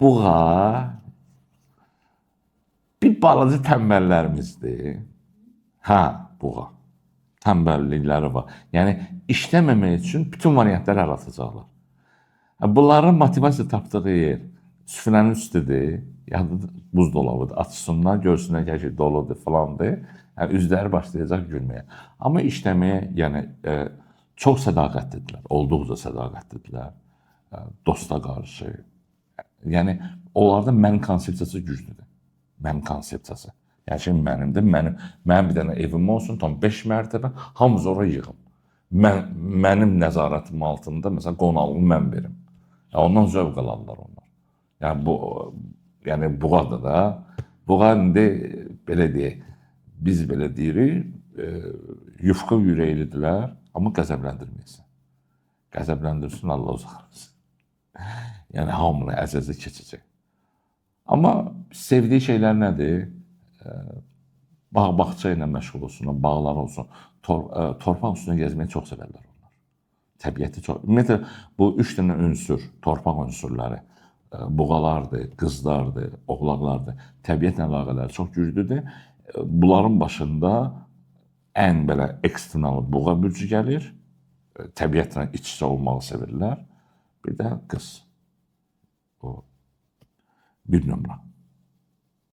Buğa bir balaca tənbəllərimizdir. Hə, buğa. Tənbəllikləri var. Yəni işləməmək üçün bütün variantları yaratacaqlar. Bunların motivasiya tapdığı yer süfrənin üstüdür, ya da buzdolabıdır. Açsınlar, görsünlər ki, doludur falandır. Yəni üzləri başlayacaq gülməyə. Amma işləməyə, yəni çox sədaqətlidirlər, olduqca sədaqətlidirlər. Dosta qarşı. Yəni onlarda mənim konsepsiyası güclüdür. Mənim konsepsiyası. Yəni şey mənimdir. Mənim bir dənə evim olsun, tam 5 mərtəbə, hamımız ora yığın. Mənim nəzarətim altında məsələn qonaqlığı mən verim. Ondan zövq alarlar onlar. Yəni buğadır da. Buğa indi belə deyək, biz belə deyirik, yufka ürəklidirlər, amma qəzəbləndirməyəsən. Qəzəbləndirsin, Allah uzaqlasın. Yəni hamını əz-əzə keçəcək. Amma sevdiyi şeylər nədir? Bağ-bağça ilə məşğul olsun, bağlar olsun, torpaq üstünə gəzməyi çox sevərlər onlar. Təbiəti çox. Ümumiyyətlə, bu 3 dənə ünsür, torpaq ünsürləri, buğalardır, qızlardır, oğlaqlardır, təbiətlə əlaqələri çox güclüdür. Bunların başında ən belə ekstremal buğa bürcü gəlir, təbiətlə iç-içə olmağı sevirlər. Bir də qız. O bir nömrə.